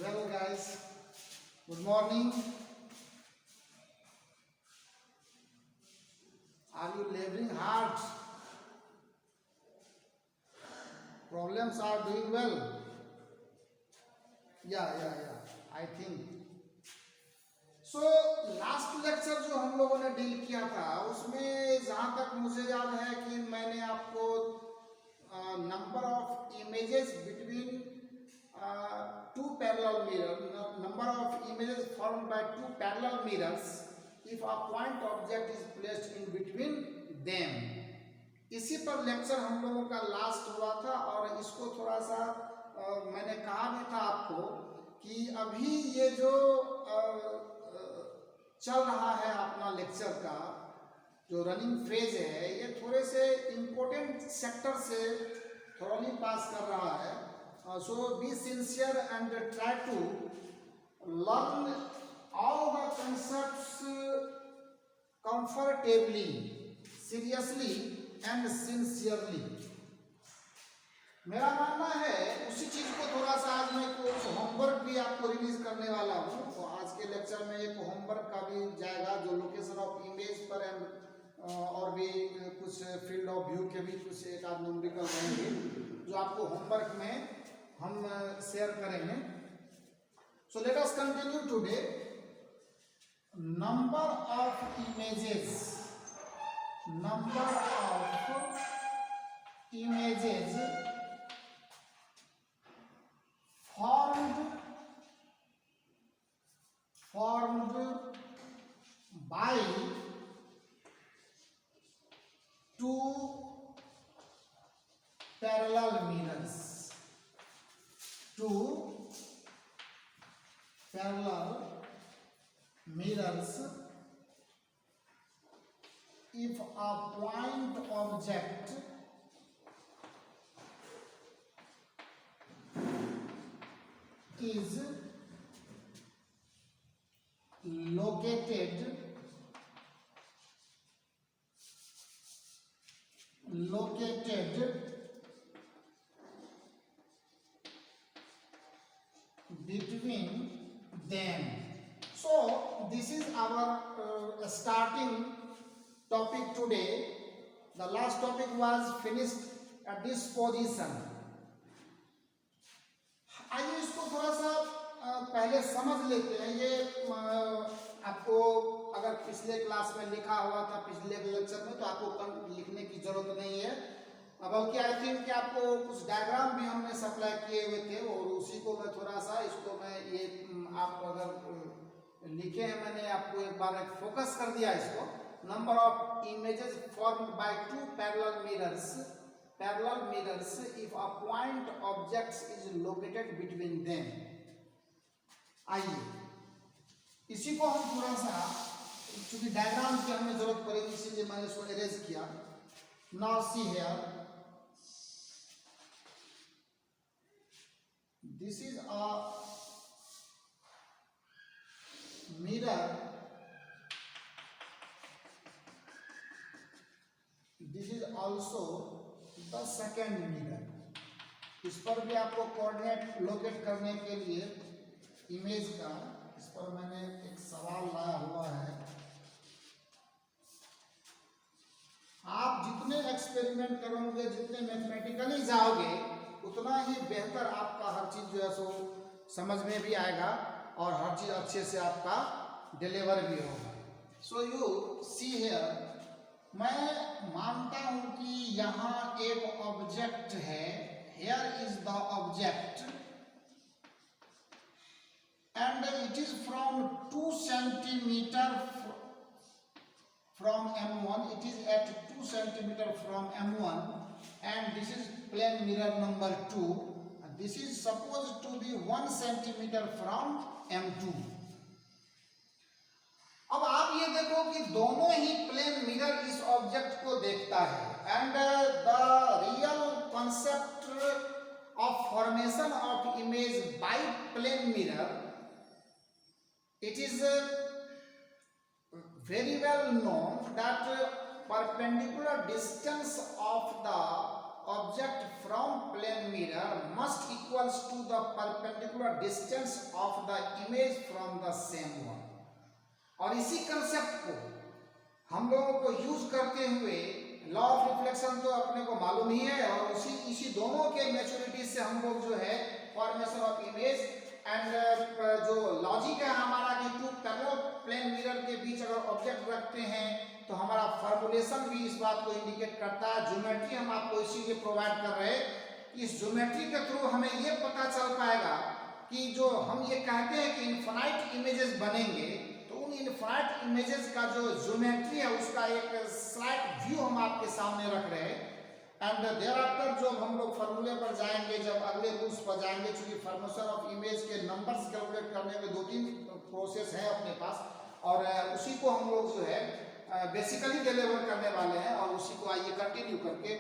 Well, guys, good morning. Are you laboring hard? Problems are doing well. Yeah. I think. So last lecture जो हम लोगों ने deal किया था उसमें जहाँ तक मुझे याद है कि मैंने आपको number of images between two parallel mirrors, number of images formed by two parallel mirrors if a point object is placed in between them. इसी पर लेक्चर हम लोगों का लास्ट हुआ था और इसको थोड़ा सा मैंने कहा भी था आपको कि अभी ये जो चल रहा है अपना लेक्चर का जो रनिंग फेज है ये थोड़े से इम्पोर्टेंट सेक्टर से थोड़ी पास कर रहा है. So be sincere and try to learn all the concepts comfortably, seriously and sincerely. मेरा मानना है उसी चीज को थोड़ा सा आज मैं कुछ होमवर्क भी आपको रिलीज करने वाला हूँ. तो आज के लेक्चर में एक होमवर्क का भी जाएगा जो लोकेशन ऑफ इमेज पर एंड और भी कुछ फील्ड ऑफ व्यू के भी कुछ एक आध न्यूमेरिकल रहेंगे जो आपको होमवर्क में हम शेयर करेंगे. So let us continue today. Number of images formed by two parallel mirrors. Two parallel mirrors if a point object is located between them. So this is our starting topic today. The last topic was finished at this position. आइए इसको थोड़ा सा पहले समझ लेते हैं. ये आपको अगर पिछले क्लास में लिखा हुआ था पिछले लेक्चर में तो आपको लिखने की जरूरत नहीं है. बल्कि आई थिंक कि आपको कुछ डायग्राम भी हमने सप्लाई किए हुए थे और उसी को मैं थोड़ा सा इसको मैं ये आप अगर लिखे हैं मैंने आपको एक बार फोकस कर दिया इसको. Number of images formed by two parallel mirrors if a point object is located between them. आइए इसी को हम थोड़ा सा क्योंकि डायग्राम की हमें जरूरत पड़ेगी इसलिए मैंने इसको इरेज किया. Now see here this is a mirror, this is also the second mirror. इस पर भी आपको कोऑर्डिनेट लोकेट करने के लिए इमेज का इस पर मैंने एक सवाल लाया हुआ है. आप जितने एक्सपेरिमेंट करोगे जितने मैथमेटिकली जाओगे उतना ही बेहतर आपका हर चीज जो है सो समझ में भी आएगा और हर चीज अच्छे से आपका डिलीवर भी होगा. सो यू सी हियर मैं मानता हूं कि यहाँ एक ऑब्जेक्ट है. Here is the object and it is from 2 centimetre from M1. It is at 2 centimeter from M1 and this is plane mirror number 2 and this is supposed to be 1 centimeter from M2. अब आप ये देखो कि दोनों ही plane mirror इस object को देखता है and the real concept of formation of image by plane mirror it is very well known that perpendicular distance of the object from plane mirror must equals to the perpendicular distance of the image from the same one. और इसी concept को हम लोगों को use करते हुए law of reflection तो अपने को मालूम ही है, और इसी दोनों के मैच्योरिटी से हम लोग जो है फॉर्मेशन ऑफ इमेज एंड जो लॉजिक है हमारा कि टू पैरेलल प्लेन मिरर के बीच अगर ऑब्जेक्ट रखते हैं तो हमारा फॉर्मुलेशन भी इस बात को इंडिकेट करता है। ज्योमेट्री हम आपको इसीलिए प्रोवाइड कर रहे हैं। इस ज्योमेट्री के थ्रू हमें ये पता चल पाएगा कि जो हम ये कहते हैं कि इनफाइनाइट इमेजेस बनेंगे, तो उन इनफाइनाइट इमेजेस का जो ज्योमेट्री है उसका एक स्लाइट व्यू हम आपके सामने रख रहे हैं। एंड देयर आफ्टर जो हम लोग फॉर्मूले पर जाएंगे, जब अगले रूल्स पर जाएंगे, चूंकि फॉर्मेशन ऑफ इमेज के नंबर्स कैलकुलेट करने में 2-3 प्रोसेस है अपने पास, और उसी को हम लोग जो है बेसिकली डिलीवर करने वाले हैं, और उसी को आइए कंटिन्यू करके।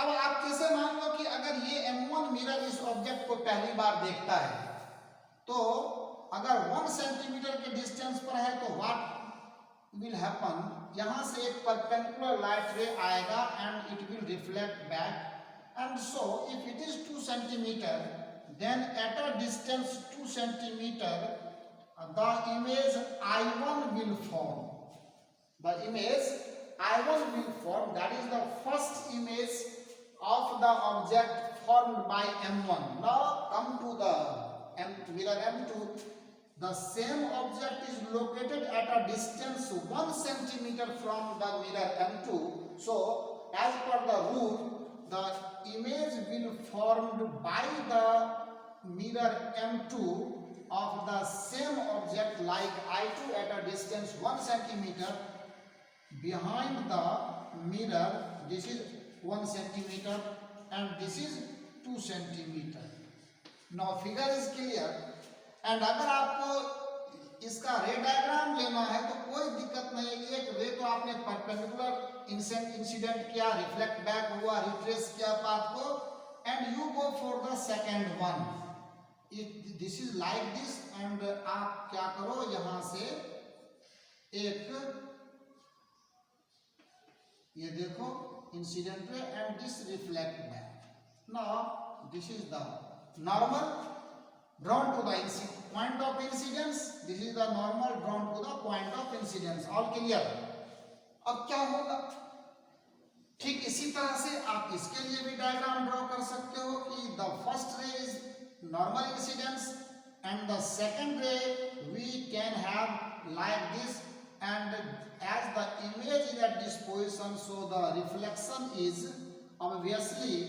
अब आप कैसे मान लो कि अगर ये M1 मिरर इस ऑब्जेक्ट को पहली बार देखता है, तो अगर 1 सेंटीमीटर के डिस्टेंस पर है तो व्हाट विल हैपन, यहां से एक परपेंडिकुलर लाइट रे आएगा and it will reflect back, and so if it is 2 centimeter then at a distance 2 centimeter the image I1 will form. The image I1 will form, that is the first image of the object formed by M1. Now come to the mirror M2. The same object is located at a distance 1 centimeter from the mirror M2. So as per the rule, the image will formed by the mirror M2 of the same object like I2 at a distance 1 centimeter behind the mirror. This is 1 centimeter and this is 2 centimeter. Now figure is clear. And अगर आपको इसका रे diagram लेना है तो कोई दिक्कत नहीं है। एक रे तो आपने परपेंडिकुलर इंसिडेंट किया, रिफ्लेक्ट बैक हुआ, रिट्रेस किया पाथ को, and you go for the second one. This is like this, and आप क्या करो, यहां से एक ये देखो incident ray and this reflect back. Now this is the normal drawn to the point of incidence, this is the normal drawn to the point of incidence. All clear? अब क्या होगा, ठीक इसी तरह से आप इसके लिए भी डायग्राम ड्रॉ कर सकते हो कि the first ray is normal incidence and the second ray we can have like this, and as the image is at this position so the reflection is obviously,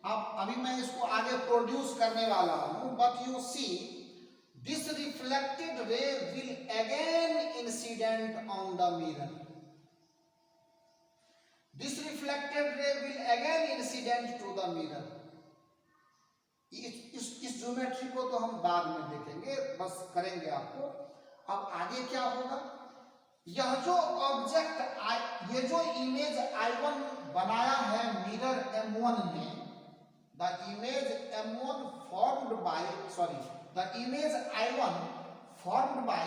अब अभी मैं इसको आगे प्रोड्यूस करने वाला हूं, but you see this reflected ray will again incident on the mirror. This reflected ray will again incident to the mirror. इस geometry को तो हम बाद में देखेंगे, बस करेंगे आपको। अब आगे क्या होगा, यह जो ऑब्जेक्ट, ये जो इमेज I1 बनाया है मिरर M1 ने, the image M1 formed by, sorry, the image I1 formed by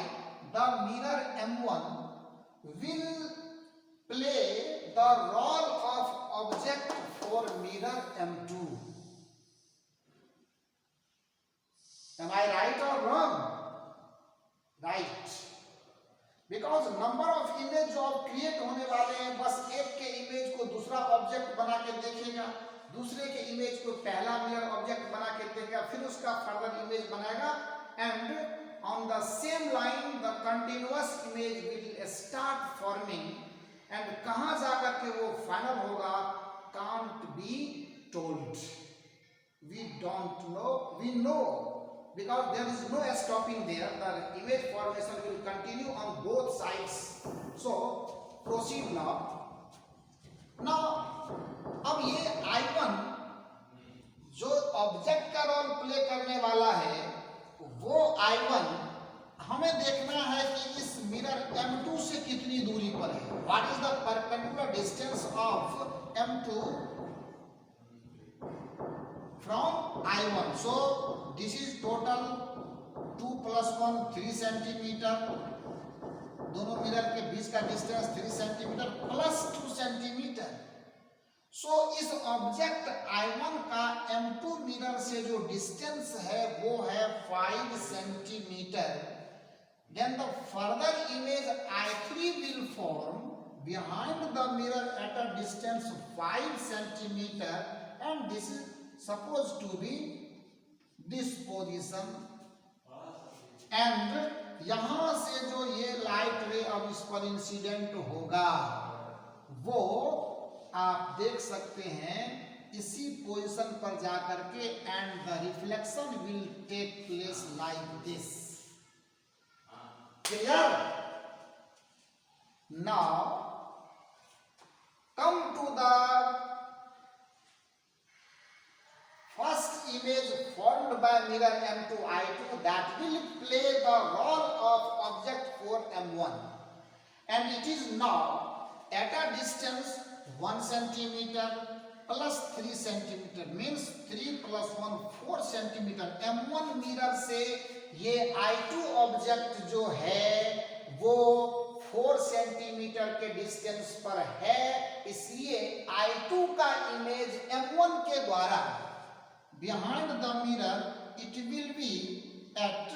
the mirror M1 will play the role of object for mirror M2. Am I right or wrong? Right. Because number of image जो अब create होने वाले हैं, बस एक के image को दूसरा ऑब्जेक्ट बना के देखेगा, दूसरे के इमेज को पहला मिरर ऑब्जेक्ट बना के देखेगा, फिर उसका फर्दर इमेज बनाएगा, and on the same line the continuous image will start forming, and कहां जाकर के वो फाइनल होगा can't be told, we don't know, we know because there is no stopping there, the image formation will continue on both sides. So proceed now. Now अब ये I1 जो object का role play करने वाला है, वो I1 हमें देखना है कि इस मिरर M2 से कितनी दूरी पर है। What is the perpendicular distance of M2 from I1? So this is total 2 + 1 3 centimetre, दोनों मिरर के बीच का डिस्टेंस 3 सेंटीमीटर प्लस 2 सेंटीमीटर। सो इस ऑब्जेक्ट I1 का M2 मिरर से जो डिस्टेंस है वो है 5 centimetre. Then the further image I3 will form behind the mirror at a distance 5 centimeter, and this is supposed to be this position. And यहाँ से जो ये लाइट रे अब इस पर इंसिडेंट होगा वो आप देख सकते हैं इसी पोजीशन पर जाकर के, and the reflection will take place like this. Clear? Now come to the first image formed by mirror M2 I2 that will play the role of object for M1, and it is now at a distance 1 centimeter plus 3 centimeter, means 3 plus 1 4 centimeter. M1 mirror से ये I2 object जो है वो 4 centimetre के distance पर है, इसलिए I2 का इमेज M1 के द्वारा behind the mirror it will be at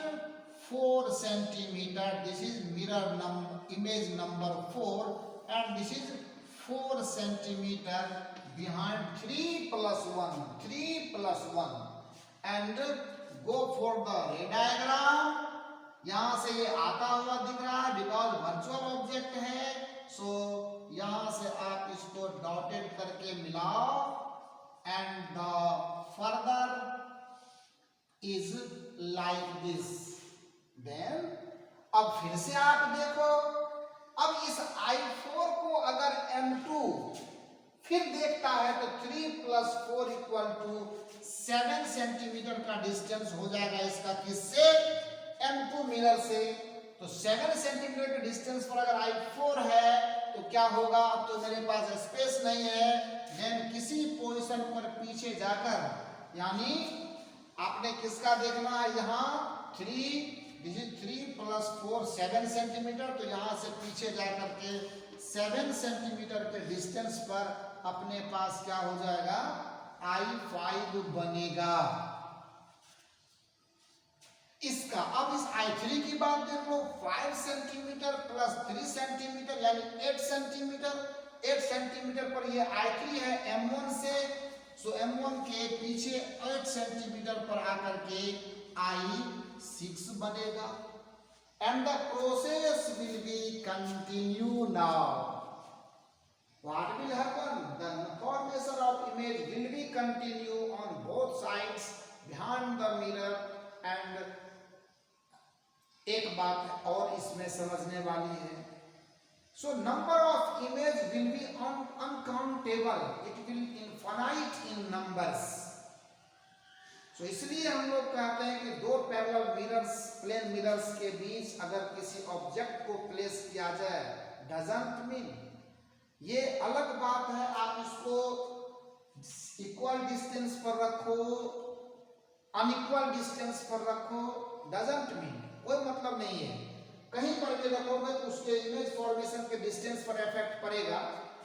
4 centimeter. This is mirror image number 4, and this is 4 centimeter behind 3 plus 1, 3 plus 1, and go for the ray diagram. यहाँ से ये आता हुआ दिख रहा है बिकॉज वर्चुअल ऑब्जेक्ट है, सो यहाँ से आप इसको डॉटेड करके मिलाओ, and the further is like this. Then अब फिर से आप देखो, अब इस I4 को अगर M2 फिर देखता है तो 3 plus 4 equal to 7 सेंटीमीटर का डिस्टेंस हो जाएगा इसका, किससे? M2 मिरर से. तो 7 सेंटीमीटर के डिस्टेंस पर अगर I4 है तो क्या होगा? अब तो मेरे पास स्पेस नहीं है, देन किसी पोजीशन पर पीछे जाकर, यानी आपने किसका देखना है यहाँ 3, दिस इज 3 plus 4 7 सेंटीमीटर, तो यहाँ से पीछे जाकर के 7 सेंटीमीटर के डिस्टेंस पर अपने पास क्या हो जाएगा? I5 बनेगा इसका. अब इस I3 की बात देख लो, 5 सेंटीमीटर प्लस 3 सेंटीमीटर यानी 8 सेंटीमीटर. 8 सेंटीमीटर पर ये I3 है M1 से, सो M1 के पीछे 8 सेंटीमीटर पर आकर के I6 बनेगा. And the process will be continue. Now what will happen? The formation of image will be continue on both sides behind the mirror. And एक बात और इसमें समझने वाली है, so number of image will be uncountable, it will infinite in numbers. so इसलिए हम लोग कहते हैं कि दो पैरेलल मिरर्स, प्लेन मिरर्स के बीच अगर किसी ऑब्जेक्ट को प्लेस किया जाए, डजंट मीन, ये अलग बात है आप इसको इक्वल डिस्टेंस पर रखो, अनइक्वल डिस्टेंस पर रखो, डजंट मीन, कोई मतलब नहीं है. कहीं पर भी रखोगे तो उसके इमेज फॉर्मेशन के डिस्टेंस पर इफेक्ट पड़ेगा,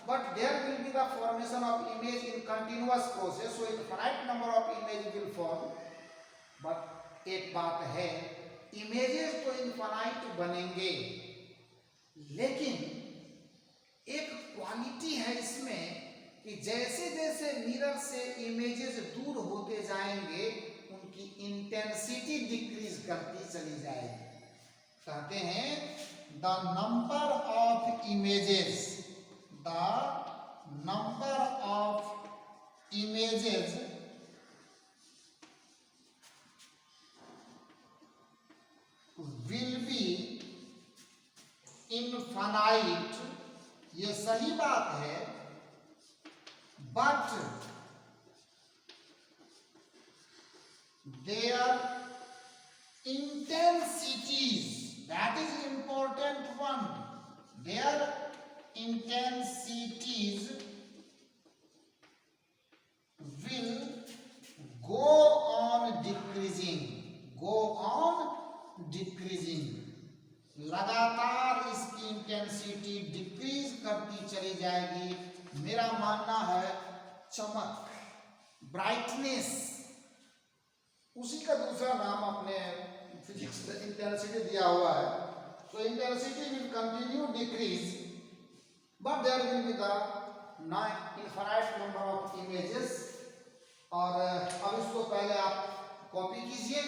but there will be the formation of image in continuous process, so infinite number of image will form. But एक बात है, इमेजेस तो इनफाइनाइट बनेंगे, लेकिन एक क्वालिटी है इसमें कि जैसे जैसे मिरर से इमेजेस दूर होते जाएंगे उनकी इंटेंसिटी डिक्रीज करती चली जाएगी. कहते हैं the number of images, the number of images will be infinite. ये सही बात है, but their intensities, that is important one, their intensities will go on decreasing, go on decreasing. लगातार इसकी इंटेंसिटी डिक्रीज करती चली जाएगी. मेरा मानना है चमक, ब्राइटनेस, उसी का दूसरा नाम अपने फिजिक्स में इंटेंसिटी दिया हुआ है। तो intensity will continue decrease but there will be the infinite number of images. और अब इसको पहले आप कॉपी कीजिए,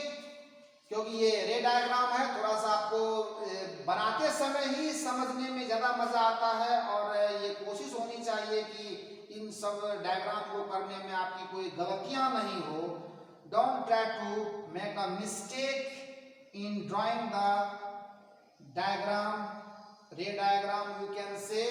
क्योंकि ये रे डायग्राम है, थोड़ा सा आपको बनाते समय ही समझने में ज़्यादा मज़ा आता है। और ये कोशिश होनी चाहिए कि इन सब डायग्राम को करने में आपकी कोई गलतियां नहीं हो। Don't try to make a mistake in drawing the diagram, ray diagram you can say.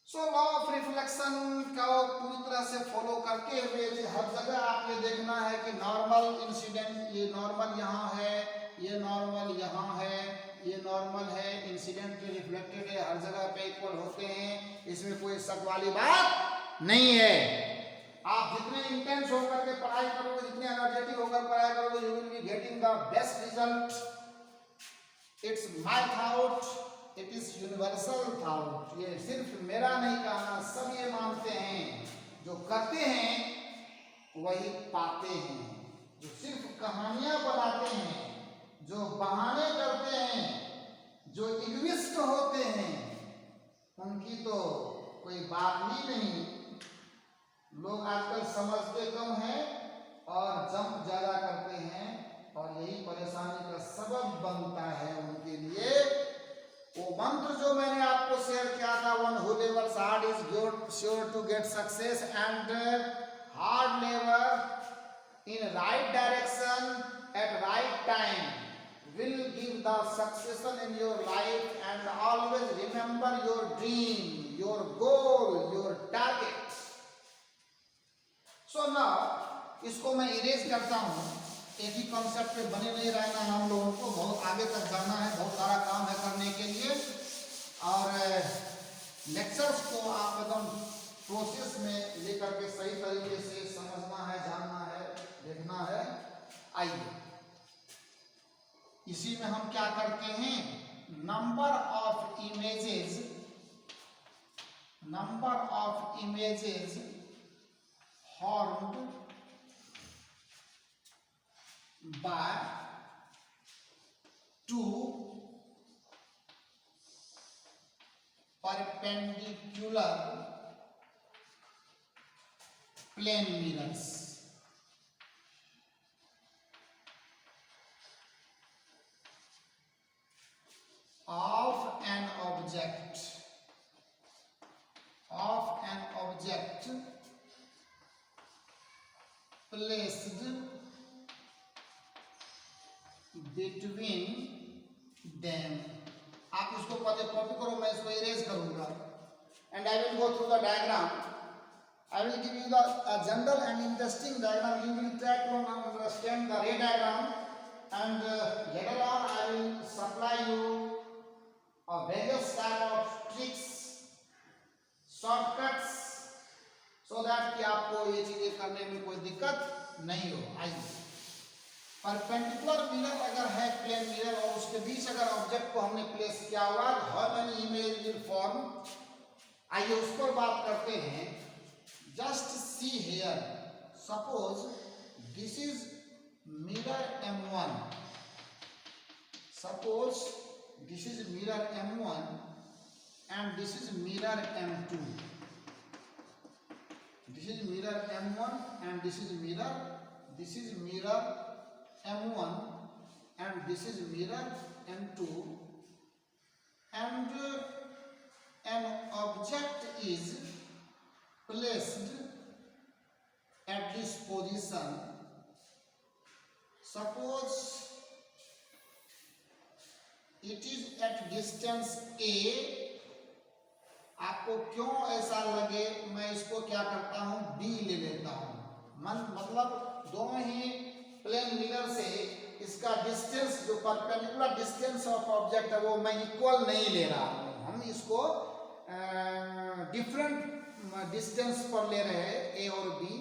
So law of reflection का पूरी तरह से फॉलो करते हुए हर जगह आप ये देखना है कि नॉर्मल इंसिडेंट, ये नॉर्मल यहाँ है, ये नॉर्मल यहाँ है, ये नॉर्मल है, इंसिडेंट के रिफ्लेक्टेड है, हर जगह पे इक्वल होते हैं, इसमें कोई शक वाली बात नहीं है। आप जितने इंटेंस होकर के पढ़ाई करोगे, जितने एनर्जेटिक होकर पढ़ाई करोगे, you will be getting the best result. It's my thought, it is universal thought. ये सिर्फ मेरा नहीं कहना, सब ये मानते हैं, जो करते हैं वही पाते हैं। जो सिर्फ कहानियां बनाते हैं, जो बहाने करते हैं, जो इग्विस्ट होते हैं, उनकी तो कोई बात ही नहीं। लोग आजकल समझते कम हैं और जंप ज्यादा करते हैं, और यही परेशानी का सबब बनता है उनके लिए। वो मंत्र जो मैंने आपको शेयर किया था, one who labours hard is sure to get success, and hard लेवर in right direction at right time will give the succession in your life. And always remember your dream, your goal, your target. So now इसको मैं erase करता हूँ। एक ही concept पे बने नहीं रहना है हम लोगों को, बहुत आगे तक जाना है, बहुत सारा काम है करने के लिए। और लेक्चर्स को आप एकदम प्रोसेस में लेकर के सही तरीके से समझना है, जानना है, देखना है। आइए, इसी में हम क्या करते हैं, number of images formed by two perpendicular plane mirrors of an object placed between them। आप इसको पहले कॉपी करो, मैं इसको इरेज करूंगा। And I will go through the diagram. I will give you the general and interesting diagram. You will try to understand the ray diagram, and later on I will supply you various type of tricks, shortcuts, so that कि आपको ये चीजें करने में कोई दिक्कत नहीं हो। आइए, परपेंडिकुलर मिरर अगर है, प्लेन मिरर, और उसके बीच अगर ऑब्जेक्ट को हमने प्लेस किया हुआ, how many image will form. आइए उस पर बात करते हैं। Just see here, suppose this is mirror M1, suppose this is mirror M1 and this is mirror M2, this is mirror M1 and this is mirror M1 and this is mirror M2, and an object is placed at this position। Suppose it is at distance A। आपको क्यों ऐसा लगे, मैं इसको क्या करता हूं, B ले लेता हूं। मतलब दोनों ही प्लेन मिरर से इसका डिस्टेंस, जो परपेंडिकुलर डिस्टेंस ऑफ ऑब्जेक्ट है, वो मैं इक्वल नहीं ले रहा हूं, हम इसको डिफरेंट डिस्टेंस पर ले रहे हैं, ए और बी,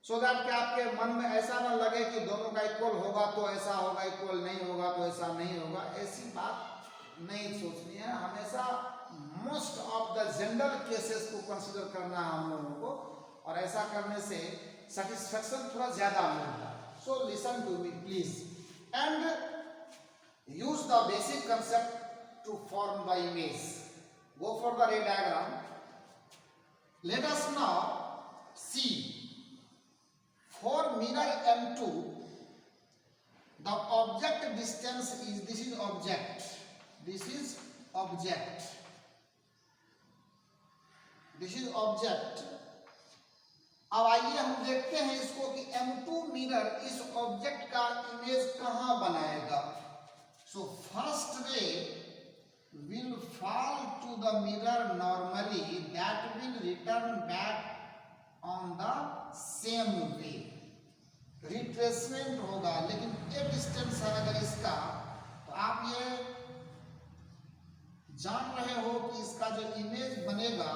सो दैट कि आपके मन में ऐसा ना लगे कि दोनों का इक्वल होगा तो ऐसा होगा, इक्वल नहीं होगा तो ऐसा नहीं होगा। ऐसी बात नहीं सोचनी है। हमेशा most of the general cases को कंसिडर करना है हम लोगों को। और ऐसा करने से सेटिस्फेक्शन थोड़ा ज्यादा मिलता है। So listen to me please and use the basic concept to form the image. Go for the ray diagram. Let us now see for mirror M2 the object distance is this is object अब आइए हम देखते हैं इसको कि M2 mirror इस object का image कहां बनाएगा। So first ray will fall to the mirror normally that will return back on the same way। Retracement होगा, लेकिन एक डिस्टेंस है अगर इसका, तो आप ये जान रहे हो कि इसका जो इमेज बनेगा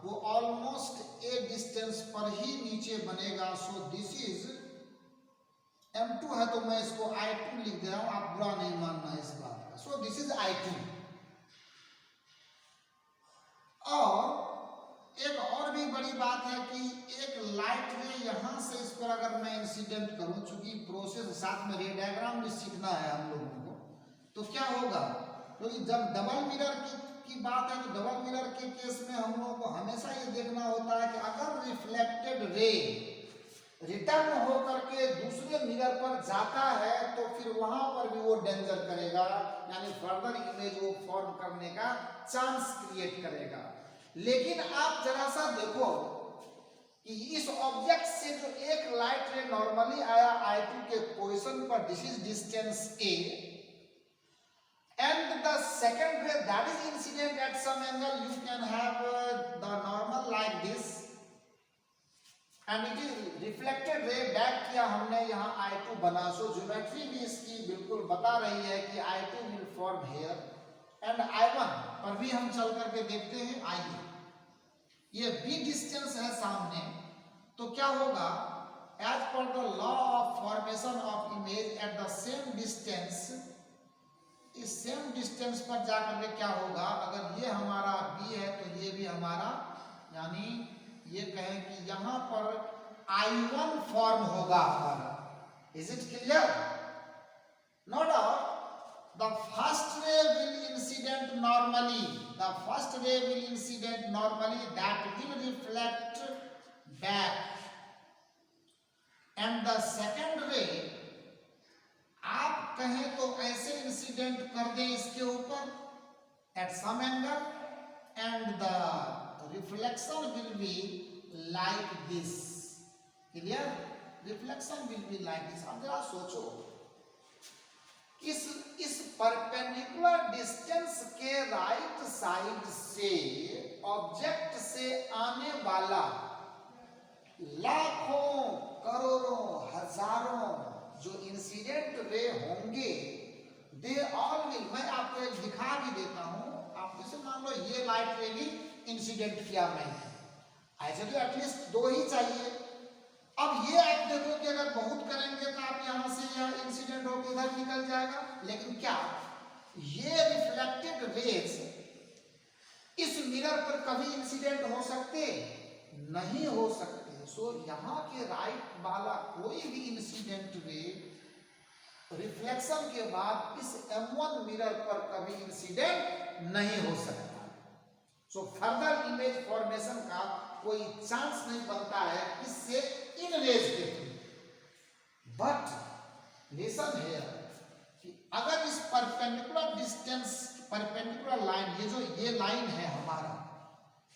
वो ऑलमोस्ट एक डिस्टेंस पर ही नीचे बनेगा। सो दिस इज M2 है तो मैं इसको I2 लिख दे रहा हूं, आप बुरा नहीं मानना इस बात का। सो दिस इज I2। और एक और भी बड़ी बात है कि एक लाइट रे यहां से इस पर अगर मैं इंसिडेंट करूं, चूंकि प्रोसेस साथ में रे डायग्राम भी सीखना है हम लोगों को, तो क्या होगा, क्योंकि जब डबल मिरर की बात है तो डबल मिरर के केस में हम लोगों को हमेशा ये देखना होता है कि अगर रिफ्लेक्टेड रे रिटर्न होकर के दूसरे मिरर पर जाता है तो फिर वहां पर भी वो डेंजर करेगा, यानी फर्दर इमेज वो फॉर्म करने का चांस क्रिएट करेगा। लेकिन आप जरा सा देखो कि इस ऑब्जेक्ट से जो एक लाइट रे नॉर्मली आया I2 के पोजीशन पर, this is distance A, and the second ray that is incident at some angle, you can have the normal like this, and it is reflected ray back किया हमने यहाँ I2 बना। सो geometry भी इसकी बिल्कुल बता रही है कि I2 will form here and I1 पर भी हम चल करके देखते हैं। आइए, ये B डिस्टेंस है सामने, तो क्या होगा, as per the law of formation of image at the same distance, इस सेम डिस्टेंस पर जाकर के क्या होगा, अगर ये हमारा B है तो ये भी हमारा, यानी ये कहें कि यहां पर I1 फॉर्म होगा हमारा। Is it clear? No doubt the first ray will incident normally, that will reflect back, and the second ray आप कहें तो ऐसे इंसिडेंट कर दें इसके ऊपर at some angle, and the reflection will be like this। clear? reflection will be like this। अब जरा सोचो, इस परपेंडिकुलर डिस्टेंस के राइट साइड से ऑब्जेक्ट से आने वाला लाखों करोड़ों हजारों जो इंसिडेंट रे होंगे, दे ऑल विल, मैं आपको एक दिखा भी देता हूं। आप जैसे मान लो ये लाइट रे भी इंसिडेंट किया मैंने, ऐसे तो एटलीस्ट 2 ही चाहिए। अब ये आप देखो कि अगर बहुत करेंगे तो आप यहां से यह इंसिडेंट होकर इधर निकल जाएगा, लेकिन क्या ये रिफ्लेक्टेड रेज इस मिरर पर कभी इंसिडेंट हो सकते? नहीं हो सकते। सो यहां के राइट वाला कोई भी इंसिडेंट रे रिफ्लेक्शन के बाद इस M1 मिरर पर कभी इंसिडेंट नहीं हो सकता। सो फर्दर इमेज फॉर्मेशन का कोई चांस नहीं बनता है इससे इन रेज के थ्रू। बट लिसन हियर कि अगर इस परपेंडिकुलर डिस्टेंस, परपेंडिकुलर लाइन, ये लाइन है हमारा,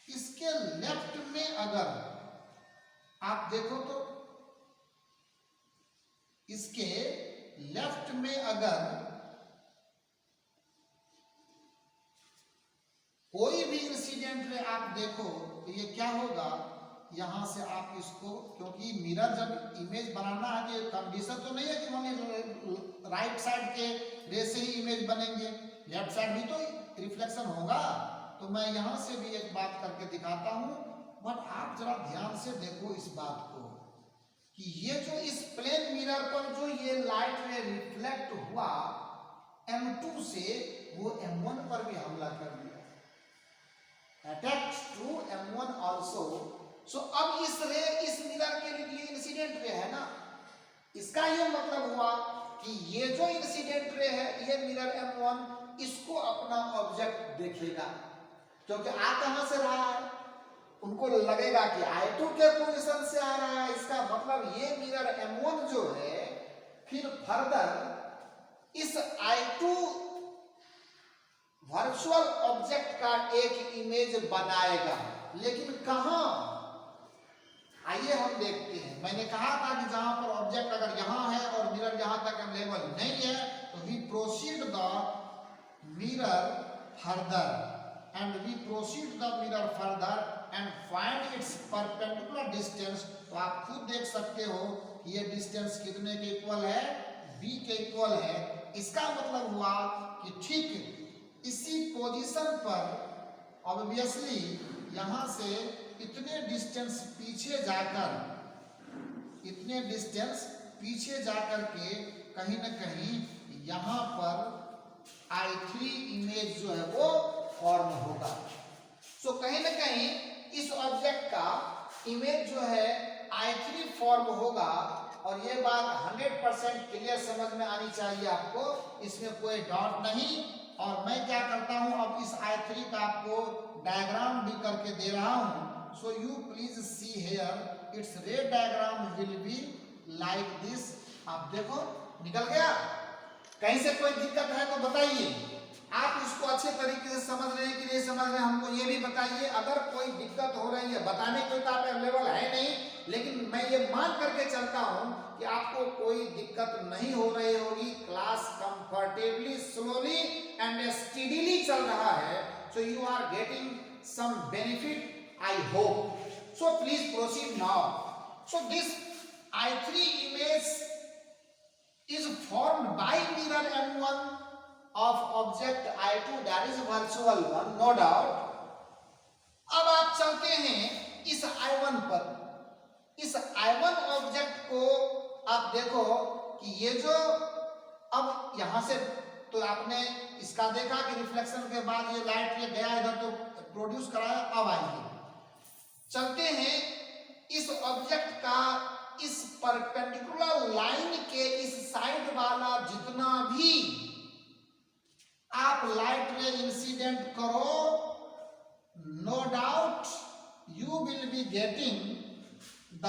इसके लेफ्ट में अगर आप देखो तो इसके लेफ्ट में अगर कोई भी इंसिडेंट में आप देखो तो ये क्या होगा, यहां से आप इसको, क्योंकि मिरर जब इमेज बनाना है तो कंडीशन तो नहीं है कि हमें राइट साइड के रे से ही इमेज बनेंगे, लेफ्ट साइड भी तो रिफ्लेक्शन होगा। तो मैं यहां से भी एक बात करके दिखाता हूं, बट आप जरा ध्यान से देखो इस बात को कि ये जो इस प्लेन मिरर पर जो ये लाइट रे रिफ्लेक्ट हुआ M2 से, वो M1 पर भी हमला कर दिया, अटैक्ड टू M1 also। सो अब इस मिरर के लिए इंसिडेंट रे है ना, इसका ये मतलब हुआ कि ये जो इंसिडेंट रे है ये मिरर M1 इसको अपना ऑब्जेक्ट देखेगा, क्योंकि आ कहां से रहा है, उनको लगेगा कि I2 के पोजीशन से आ रहा है, इसका मतलब ये मिरर M1 जो है फिर फर्दर इस I2 वर्चुअल ऑब्जेक्ट का एक इमेज बनाएगा, लेकिन कहां, आइए हम देखते हैं। मैंने कहा था कि जहां पर ऑब्जेक्ट अगर यहां है और मिरर यहां तक अवेलेबल नहीं है तो we proceed the mirror further and find its perpendicular distance. तो आप खुद देख सकते हो कि ये डिस्टेंस कितने के इक्वल है, b के इक्वल है। इसका मतलब हुआ कि ठीक इसी पोजीशन पर ऑब्वियसली यहां से इतने डिस्टेंस पीछे जाकर के कहीं ना कहीं यहां पर I3 इमेज जो है वो फॉर्म होगा। सो कहीं ना कहीं इस ऑब्जेक्ट का इमेज जो है I3 फॉर्म होगा, और ये बात 100% क्लियर समझ में आनी चाहिए आपको, इसमें कोई डाउट नहीं। और मैं क्या करता हूं, अब इस I3 का आपको डायग्राम भी करके दे रहा हूं। सो you please see here, it's रे diagram will be like this. आप देखो निकल गया, कहीं से कोई दिक्कत है तो बताइए, आप इसको अच्छे तरीके से समझ रहे हैं कि नहीं समझ रहे हैं, हमको ये भी बताइए। अगर कोई दिक्कत हो रही है, बताने के तो आप अवेलेबल है नहीं, लेकिन मैं ये मान करके चलता हूं कि आपको कोई दिक्कत नहीं हो रही होगी, class comfortably slowly and steadily चल रहा है। So you are getting some benefit, I hope. So please proceed now. So this I3 image is formed by mirror M1 of object I2, that is virtual one, no doubt. अब आप चलते हैं इस I1 पर। इस I1 object को आप देखो कि ये जो अब यहां से तो आपने इसका देखा कि रिफ्लेक्शन के बाद ये लाइट ये गया इधर तो प्रोड्यूस कराया। अब आइए चलते हैं इस ऑब्जेक्ट का इस परपेंडिकुलर लाइन के इस साइड वाला जितना भी आप लाइट रे इंसिडेंट करो, no doubt you will be getting the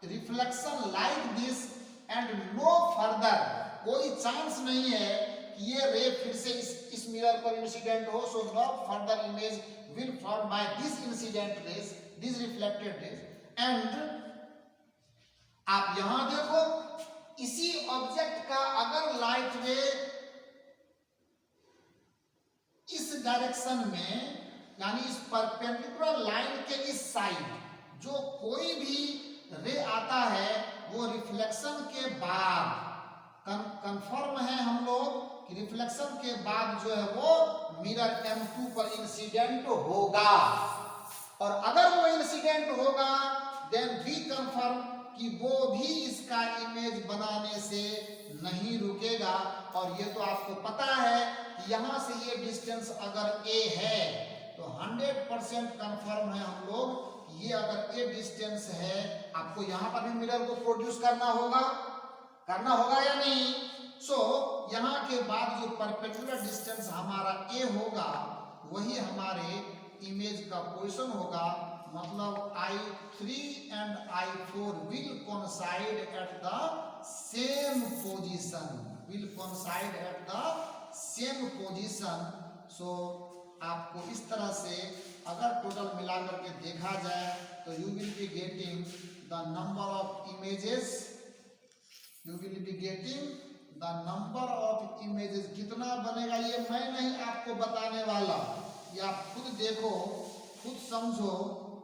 reflection like this and no further. कोई चांस नहीं है कि ये रे फिर से इस मिरर पर इंसिडेंट हो। So no further image will formed by this incident rays, this reflected rays, and आप यहां देखो इसी ऑब्जेक्ट का अगर लाइट रे इस डायरेक्शन में यानी इस परपेंडिकुलर लाइन के इस साइड जो कोई भी रे आता है वो रिफ्लेक्शन के बाद कंफर्म है हम लोग कि रिफ्लेक्शन के बाद जो है वो मिरर M2 पर इंसिडेंट होगा। और अगर वो इंसिडेंट होगा देन वी कंफर्म कि वो भी इसका इमेज बनाने से नहीं रुकेगा। और ये तो आपको पता है कि यहां से ये डिस्टेंस अगर a है तो 100% कंफर्म है हम लोग कि ये अगर a डिस्टेंस है, आपको यहां पर भी मिरर को प्रोड्यूस करना होगा या नहीं। सो यहाँ के बाद जो परपेंडिकुलर डिस्टेंस हमारा a होगा वही हमारे इमेज का पोजीशन होगा। मतलब I3 and I4 will coincide at the same position, so आपको इस तरह से अगर टोटल मिलाकर के देखा जाए तो you will be getting the number of images, कितना बनेगा ये मैं नहीं आपको बताने वाला, ये आप खुद देखो, खुद समझो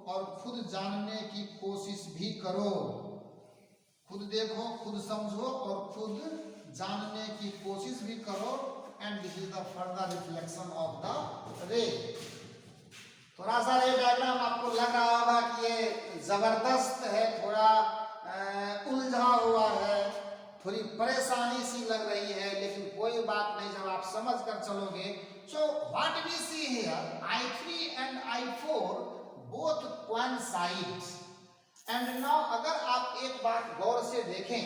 और खुद जानने की कोशिश भी करो। खुद देखो, खुद समझो और खुद जानने की कोशिश भी करो। And this is the further reflection of the रे। थोड़ा सा रे डायग्राम आपको लग रहा होगा कि ये जबरदस्त है, थोड़ा उलझा हुआ है, थोड़ी परेशानी सी लग रही है, लेकिन कोई बात नहीं जब आप समझ कर चलोगे। So what we see here I3 and I4 both coincide। And now अगर आप एक बात गौर से देखें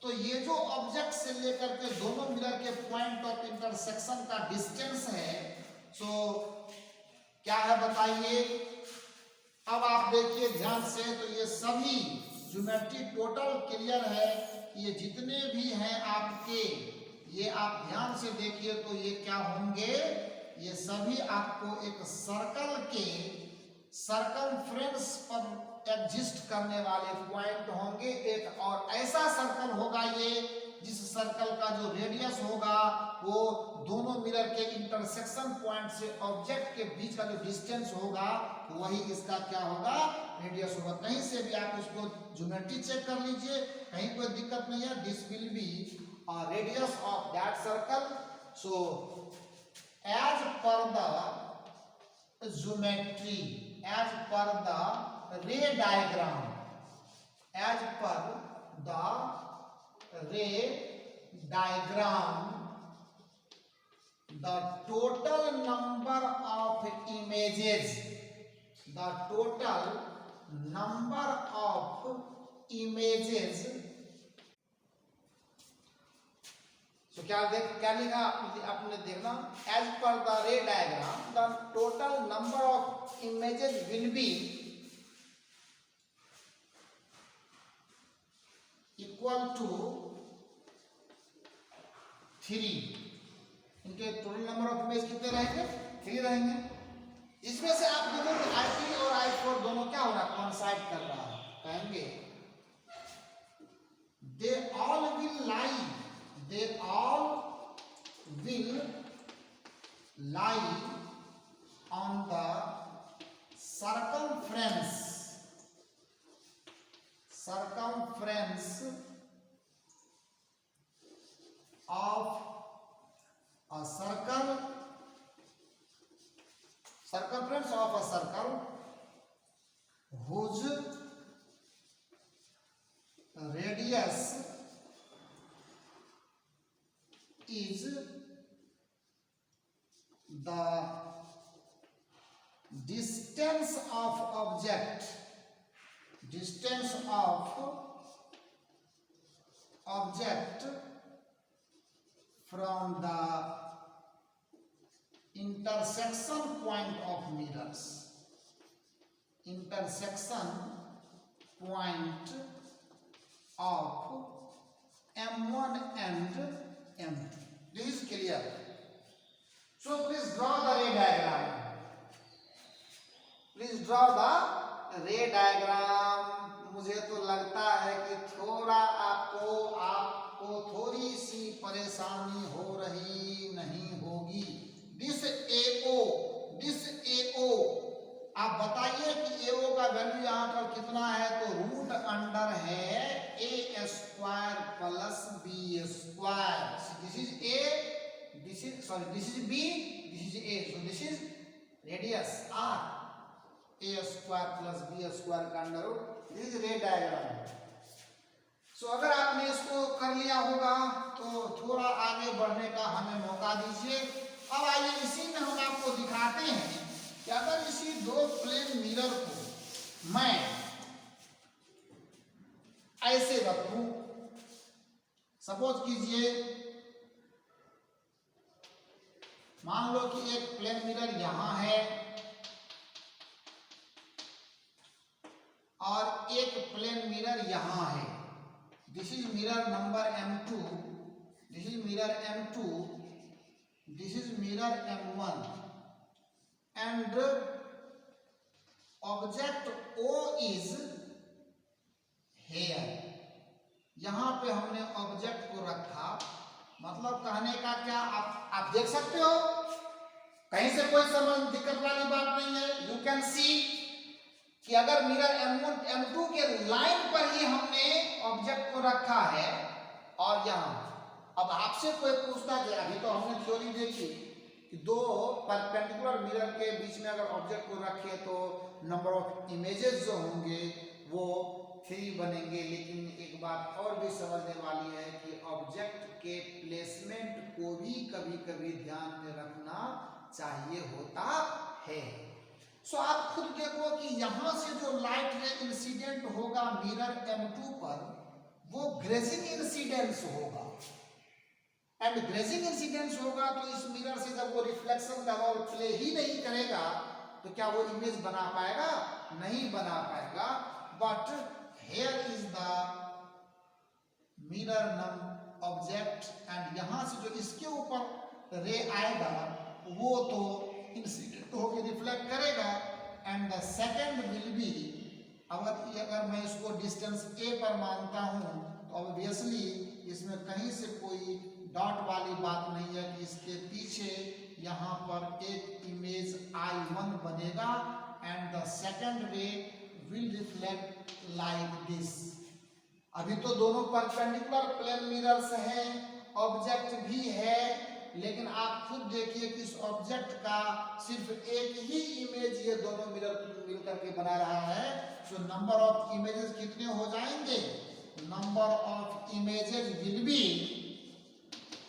तो ये जो ऑब्जेक्ट से लेकर के दोनों मिरर के पॉइंट ऑफ इंटरसेक्शन का डिस्टेंस है, सो क्या है बताइए। अब आप देखिए ध्यान से, तो ये सभी ज्योमेट्री टोटल क्लियर है। ये जितने भी हैं आपके, ये आप ध्यान से देखिए तो ये क्या होंगे, ये सभी आपको एक सर्कल के सर्कमफ्रेंस पर एग्जिस्ट करने वाले पॉइंट होंगे। एक और ऐसा सर्कल होगा ये जिस सर्कल का जो रेडियस होगा वो दोनों मिरर के इंटरसेक्शन पॉइंट से ऑब्जेक्ट के बीच का जो डिस्टेंस होगा वही इसका क्या होगा, रेडियस होगा। कहीं से भी आप उसको ज्योमेट्री चेक कर लीजिए, कहीं कोई दिक्कत नहीं है। This will be radius of that circle. So as per the geometry, as per the ray diagram, as per the ray diagram, the total number of images, the total number of images, so क्या लिखा आपने देखना, as per the ray diagram the total number of images will be equal to 3। इनके total number of image कितने रहेंगे, 3 रहेंगे। इसमें से आप दोनों I3 और I4 दोनों क्या हो रहा है, कॉन्साइड कर रहा है। कहेंगे they all will lie, they all will lie on the circumference of a circle, circumference of a circle whose radius is the distance of object, distance of object from the intersection point of mirrors, intersection point of M1 and M2. This is clear. So please draw the ray diagram. Please draw the ray diagram. मुझे तो लगता है कि थोड़ा आपको थोड़ी सी परेशानी हो रही नहीं होगी। दिस AO आप बताइए कि AO का वैल्यू यहाँ पर कितना है, तो रूट अंडर है A square plus B square. This is A, this is B, this is A, so this is radius R, A square plus B square का under root, this is ray diagram. So अगर आपने इसको कर लिया होगा तो थोड़ा आगे बढ़ने का हमें मौका दीजिए। अब आइए इसी में हम आपको दिखाते हैं कि अगर इसी दो प्लेन मिरर को मैं ऐसे रखूं, सपोज कीजिए मान लो कि एक प्लेन मिरर यहां है और एक प्लेन मिरर यहां है। This is mirror number M2, this is mirror M2, this is mirror M1 and object O is here. यहां पे हमने ऑब्जेक्ट को रखा, मतलब कहने का क्या, आप देख सकते हो, कहीं से कोई समझ दिक्कत वाली बात नहीं है। यू कैन सी कि अगर मिरर M1 M2 के लाइन पर ही हमने ऑब्जेक्ट को रखा है और यहां, अब आपसे कोई पूछता है, अभी तो हमने थ्योरी देखी कि दो परपेंडिकुलर मिरर के बीच में अगर ऑब्जेक्ट को रखे तो नंबर ऑफ इमेजेस जो होंगे वो 3 बनेंगे। लेकिन एक बात और भी समझने वाली है कि ऑब्जेक्ट के प्लेसमेंट को भी कभी कभी ध्यान में रखना चाहिए होता है। सो आप खुद देखो कि यहां से जो लाइट रे इंसिडेंट होगा मिरर M2 पर, वो ग्रेजिंग इंसिडेंस होगा। एंड ग्रेजिंग इंसिडेंस होगा तो इस मिरर से जब वो रिफ्लेक्शन का रोल प्ले ही नहीं करेगा तो क्या वो इमेज बना पाएगा? नहीं बना पाएगा। But here is the mirror नम ऑब्जेक्ट, एंड यहां से जो इसके ऊपर रे आएगा वो तो इंसिडेंट होकर रिफ्लेक्ट करेगा। And the second will be, अगर मैं इसको डिस्टेंस a पर मानता हूं तो ऑब्वियसली इसमें कहीं से कोई डॉट वाली बात नहीं है कि इसके पीछे यहाँ पर एक इमेज I1 बनेगा, एंड द सेकंड रे विल रिफ्लेक्ट लाइक दिस। अभी तो दोनों परपेंडिकुलर प्लेन मिरर्स हैं, ऑब्जेक्ट भी है, लेकिन आप खुद देखिए कि इस ऑब्जेक्ट का सिर्फ एक ही इमेज ये दोनों मिरर मिलकर के बना रहा है। सो नंबर ऑफ इमेजेस कितने हो जाएंगे? Number of images will be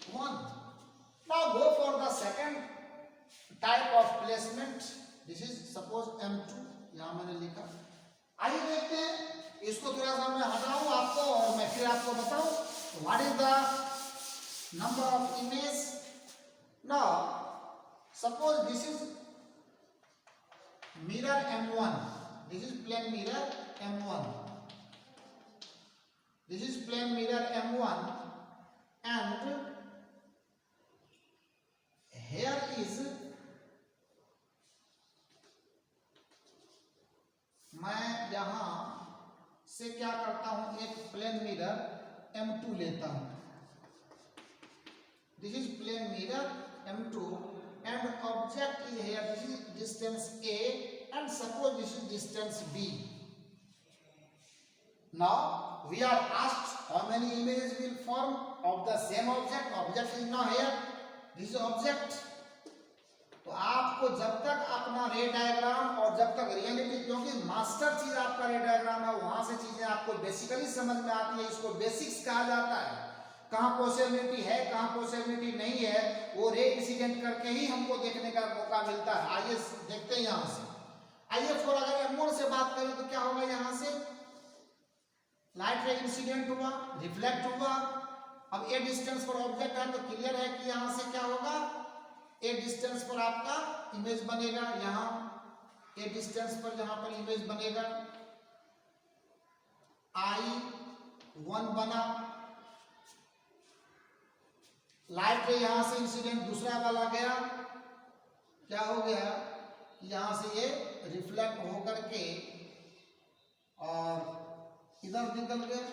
1। Now go for the second type of placement. This is suppose M2, यहाँ मैंने लिखा। आइए देखते हैं, इसको थोड़ा सा मैं हटाऊं आपको और मैं फिर आपको बताऊं what is the number of image. Now suppose this is mirror M1, this is plane mirror M1, this is plane mirror M1, and here is, मैं यहां से क्या करता हूं, एक प्लेन मिरर M2 लेता हूं। This is plane mirror M2 and object is here, this is distance A and suppose this is distance B। Now we are asked how many images will form of the same object. Object is now here, this object. तो आपको जब तक अपना रे diagram और जब तक reality, क्योंकि मास्टर चीज आपका रे डायग्राम है, वहां से चीजें आपको बेसिकली समझ में आती है, इसको बेसिक्स कहा जाता है। कहां पॉसिबिलिटी है, कहां पॉसिबिलिटी नहीं है, वो रे इंसिडेंट करके ही हमको देखने का मौका मिलता है। आइए देखते हैं यहां से। आइए फॉर अगर M1 से बात करें तो क्या होगा, यहां से लाइट रे इंसिडेंट हुआ, रिफ्लेक्ट हुआ। अब ए डिस्टेंस पर ऑब्जेक्ट है तो क्लियर है कि यहां से क्या होगा, ए डिस्टेंस पर आपका इमेज बनेगा। यहां ए डिस्टेंस पर जहां पर इमेज बनेगा I1 बना, लाइट रे यहां से इंसिडेंट दूसरा वाला गया, क्या हो गया, यहां से ये रिफ्लेक्ट होकर के और इधर निकल गया।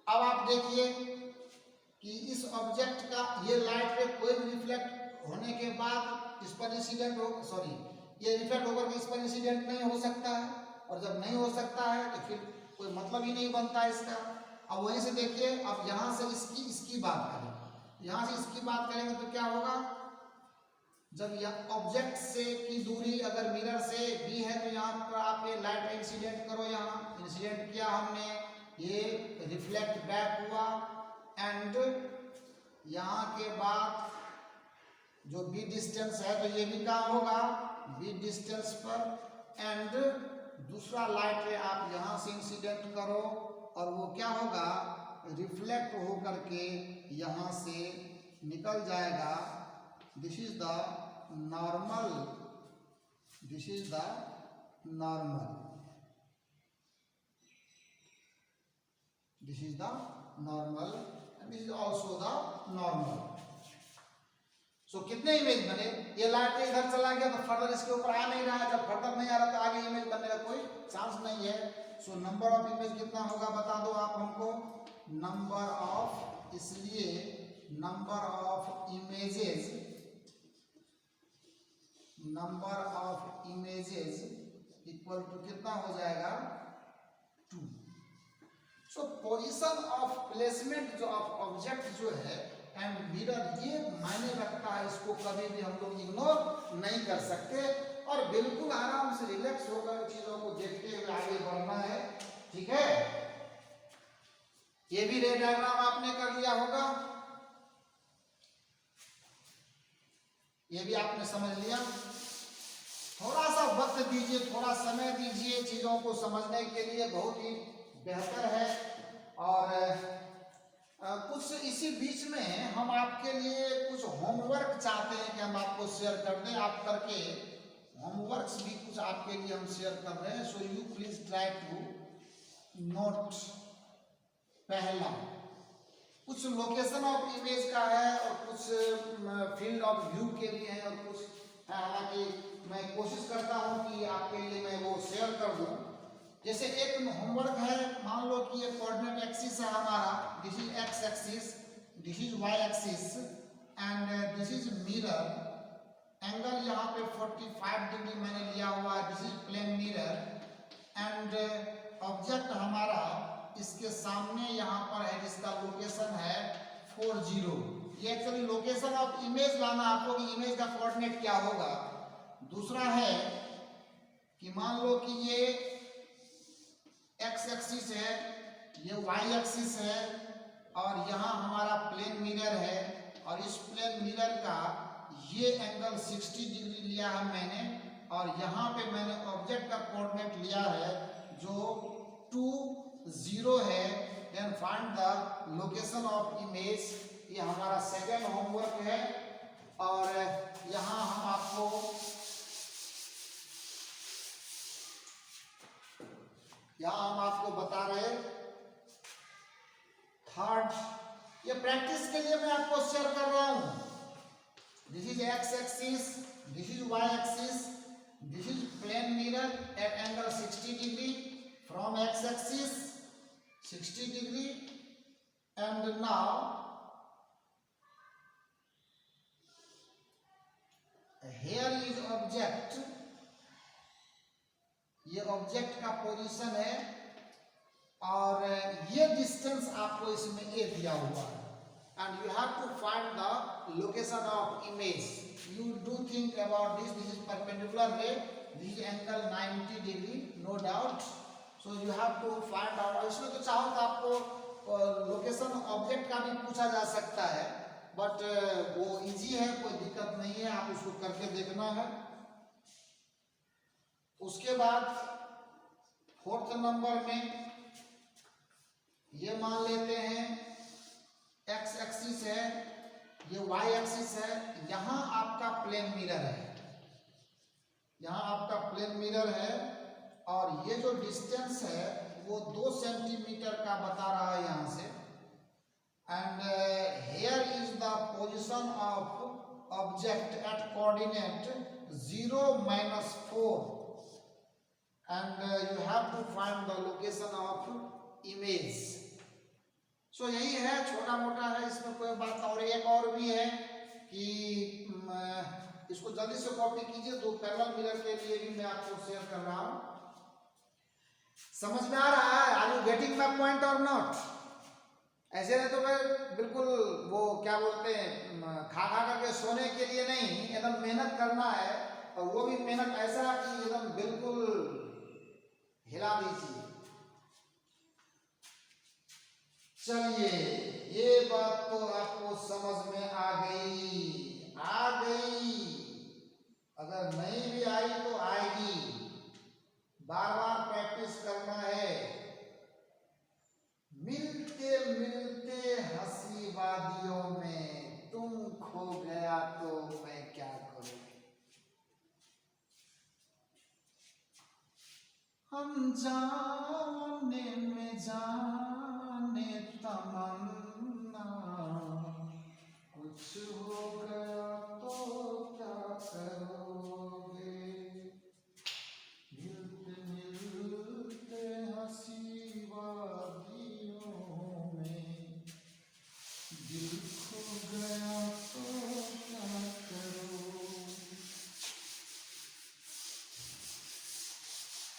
अब आप देखिए कि इस ऑब्जेक्ट का ये लाइट रे कोई भी रिफ्लेक्ट होने के बाद इस पर इंसिडेंट हो, सॉरी ये रिफ्लेक्ट होकर के इस पर इंसिडेंट नहीं हो सकता है, और जब नहीं हो सकता है तो फिर कोई मतलब ही नहीं बनता है इसका। अब वहीं से देखिए, अब यहां से इसकी बात करें, यहां से इसकी बात करेंगे तो क्या होगा, जब यह ऑब्जेक्ट से की दूरी अगर मिरर से B है तो यहाँ पर आप ये लाइट रे इंसिडेंट करो, यहाँ इंसिडेंट किया हमने, ये रिफ्लेक्ट बैक हुआ, एंड यहाँ के बाद जो B डिस्टेंस है तो ये भी कहाँ होगा, B डिस्टेंस पर, एंड दूसरा लाइट रे आप यहाँ से इंसिडेंट करो और वो क्या होगा, रिफ्लेक्ट होकर के यहाँ से निकल जाएगा। This is the normal, this is the normal, this is the normal, and this is also the normal. So कितने इमेज बने, ये लाइट इधर चला गया तो फर्दर इसके ऊपर आ नहीं रहा है, जब फर्दर नहीं आ रहा तो आगे इमेज बनने का कोई चांस नहीं है। सो नंबर ऑफ इमेज कितना होगा बता दो आप हमको, नंबर ऑफ, इसलिए number of images, number of images equal to कितना हो जाएगा, 2। सो पोजीशन ऑफ प्लेसमेंट जो ऑफ ऑब्जेक्ट जो है एंड मिरर, ये मायने रखता है, इसको कभी भी हम लोग इग्नोर नहीं कर सकते, और बिल्कुल आराम से रिलैक्स होकर चीजों को देखते हुए आगे बढ़ना है, ठीक है। ये भी रे डायग्राम आपने कर लिया होगा, ये भी आपने समझ लिया। थोड़ा सा वक्त दीजिए, थोड़ा समय दीजिए चीजों को समझने के लिए, बहुत ही बेहतर है। और कुछ इसी बीच में हम आपके लिए कुछ होमवर्क चाहते हैं कि हम आपको शेयर कर दें, आप करके होमवर्क्स भी कुछ आपके लिए हम शेयर कर रहे हैं। So you please try to note. पहला कुछ लोकेशन ऑफ इमेज का है और कुछ फील्ड ऑफ व्यू के लिए है और कुछ है, हालांकि मैं कोशिश करता हूं कि आपके लिए मैं वो शेयर कर दूं। जैसे एक होमवर्क है, मान लो कि ये कोऑर्डिनेट एक्सिस है हमारा, this is X axis, this is Y axis and this is mirror. Angle यहाँ पे 45 डिग्री मैंने लिया हुआ है, this is plane mirror and object हमारा इसके सामने यहाँ पर है जिसका लोकेशन है 40। ये एक्चुअली लोकेशन ऑफ इमेज लाना आपको कि इमेज का कोऑर्डिनेट क्या होगा। दूसरा है कि मान लो कि ये एक्स एक्सिस है, ये वाई एक्सिस है और यहाँ हमारा प्लेन मिरर है और इस प्लेन मिरर का ये एंगल 60 डिग्री लिया है मैंने और यहाँ पे मैंने ऑब्जेक्ट का कोऑर्डिनेट लिया है जो 20 है। Then find the location of image. ये हमारा सेकेंड होमवर्क है और यहाँ हम आपको बता रहे थर्ड, ये प्रैक्टिस के लिए मैं आपको शेयर कर रहा हूं। This is X axis, this is Y axis, this is plane mirror at angle 60 degree from X axis 60 degree and now here is object. ये ऑब्जेक्ट का पोजीशन है और ये डिस्टेंस आपको इसमें ए दिया हुआ है and you have to find the location of image. You do think about this, this is perpendicular ray, this is angle 90 degree, no doubt. So you have to find out. इसमें तो चाहो तो आपको लोकेशन ऑब्जेक्ट का भी पूछा जा सकता है बट वो इजी है, कोई दिक्कत नहीं है, आप उसको करके देखना है। उसके बाद फोर्थ नंबर में ये मान लेते हैं एक्स एक्सिस है, ये वाई एक्सिस है, यहाँ आपका प्लेन मिरर है, यहाँ आपका प्लेन मिरर है और ये जो डिस्टेंस है वो 2 सेंटीमीटर का बता रहा है यहाँ से and here is the position of object at coordinate 0, -4 and you have to find the location of image. So यही है, छोटा मोटा है, इसमें कोई बात। और एक और भी है कि इसको जल्दी से कॉपी कीजिए, तो पैरेलल मिरर के लिए भी मैं आपको शेयर कर रहा हूं। समझ में आ रहा है? Are you getting my point और नॉट? ऐसे नहीं तो मैं बिल्कुल वो क्या बोलते हैं खा करके सोने के लिए नहीं, एकदम मेहनत करना है और वो भी मेहनत ऐसा कि एकदम बिल्कुल हिला दीजिए। चलिए, ये बात तो आपको समझ में आ गई, अगर नहीं भी आई तो आएगी, बार बार प्रैक्टिस करना है। मिलते मिलते हंसी वादियों में तुम खो गया तो मैं क्या करूं। हम जाने में जाने तमन्ना, कुछ हो गया तो क्या करोगे। मिलते मिलते हंसी वादियों में दिल खो गया तो क्या करो।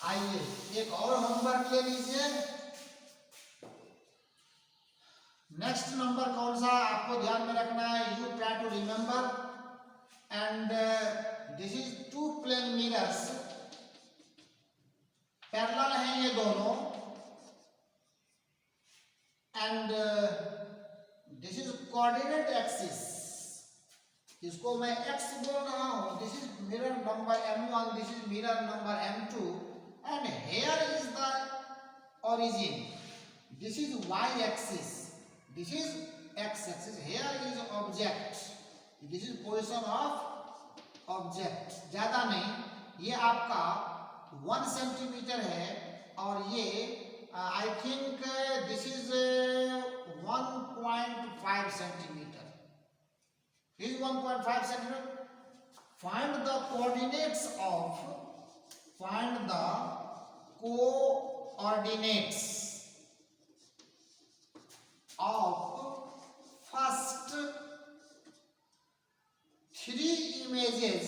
आइए एक और होमवर्क ले लीजिए। नेक्स्ट नंबर कौन सा आपको ध्यान में रखना है? You try to remember and this is 2 plane mirrors, parallel हैं ये दोनों and this is coordinate axis. इसको मैं x बोल रहा हूं, this is mirror number m1, this is mirror number m2 and here is the origin, this is y axis, this is x axis, here is object, this is position of object। ज्यादा नहीं, ये आपका 1 centimetre है और ये I think this is 1.5 centimetre, is 1.5 centimeter। Find the coordinates of, find the coordinates of first 3 images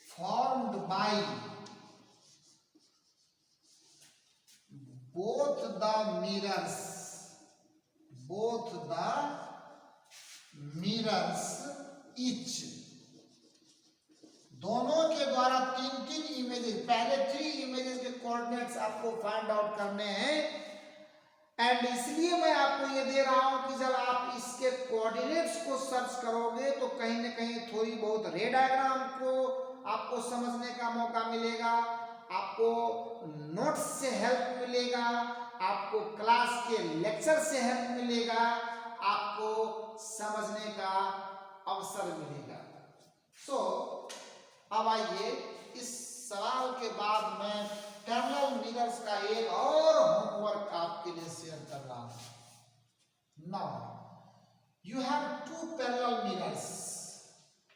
formed by both the mirrors, both the mirrors each, दोनों के द्वारा 3 इमेजेस, पहले 3 इमेजेस के कोऑर्डिनेट्स आपको फाइंड आउट करने हैं। And इसलिए मैं आपको ये दे रहा हूं कि जब आप इसके कोऑर्डिनेट्स को सर्च करोगे तो कहीं ना कहीं थोड़ी बहुत रे डायग्राम को आपको समझने का मौका मिलेगा, आपको नोट्स से हेल्प मिलेगा, आपको क्लास के लेक्चर से हेल्प मिलेगा, आपको समझने का अवसर मिलेगा। सो अब आइए, इस सवाल के बाद मैं पैरेलल मिरर्स का एक और होमवर्क आपके लिए शेयर कर रहा हूं। Now you have 2 parallel mirrors.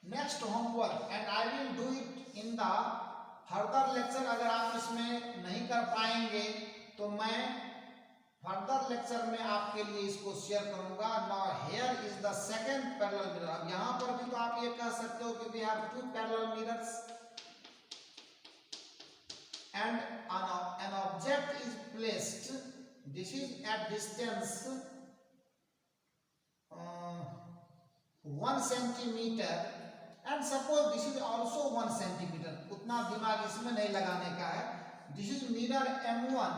Next homework, and I will do it in the further lecture. अगर आप इसमें नहीं कर पाएंगे तो मैं फर्दर लेक्चर में आपके लिए इसको शेयर करूंगा। Now here is the second parallel mirror. यहां पर भी तो आप ये कह सकते हो कि we have 2 parallel mirrors and an object is placed, this is at distance 1 centimeter and suppose this is also 1 centimeter। उतना दिमाग इसमें नहीं लगाने का है। this is mirror m1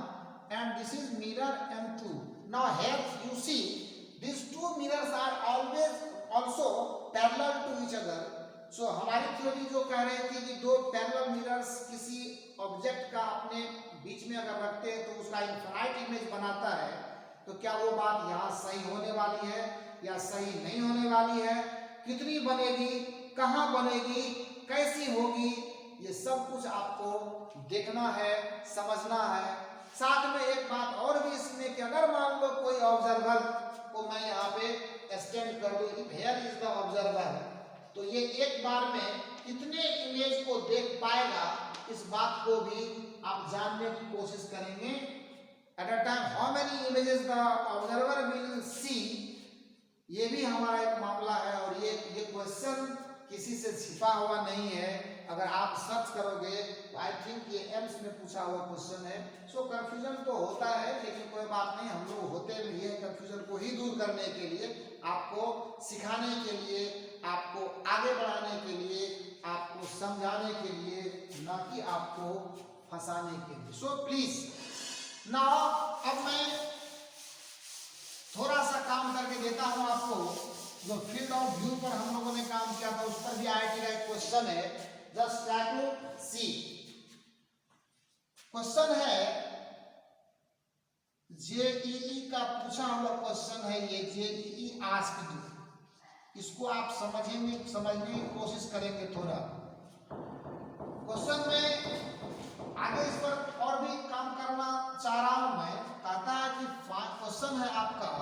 and this is mirror m2। now here you see these 2 mirrors are always also parallel to each other। so हमारी theory जो कह रही थी कि 2 पैरेलल मिरर्स किसी ऑब्जेक्ट का अपने बीच में अगर रखते हैं तो उसका इनफाइनाइट इमेज बनाता है, तो क्या वो बात यहाँ सही होने वाली है या सही नहीं होने वाली है, कितनी बनेगी, कहाँ बनेगी, कैसी होगी, ये सब कुछ आपको देखना है, समझना है। साथ में एक बात और भी इसमें कि अगर मान लो कोई ऑब्जर्वर को मैं यहाँ पे स्टैंड कर दूं, if here is the observer, तो ये एक बार में कितने इमेज को देख पाएगा, इस बात को भी आप जानने की कोशिश करेंगे। At a time how many images the observer will see, ये भी हमारा एक मामला है और ये क्वेश्चन किसी से छिपा हुआ नहीं है। अगर आप सर्च करोगे तो आई थिंक ये एम्स में पूछा हुआ क्वेश्चन है। सो कंफ्यूजन तो होता है, लेकिन कोई बात नहीं, हम लोग होते भी है कंफ्यूजन को ही दूर करने के लिए, आपको सिखाने के लिए, आपको आगे बढ़ाने के लिए, आपको समझाने के लिए, ना कि आपको फंसाने के लिए। सो प्लीज नाउ अब मैं थोड़ा सा काम करके देता हूं आपको। जो फील्ड ऑफ व्यू पर हम लोगों ने काम किया था उस पर भी आईआईटी का एक क्वेश्चन है, just try to see. Question है जेईई का पूछा हुआ क्वेश्चन है, ये जेईई आस्क्ड। इसको आप समझने की कोशिश करेंगे थोड़ा। क्वेश्चन में आगे इस पर और भी काम करना चाह रहा हूं मैं। कहता है कि क्वेश्चन है आपका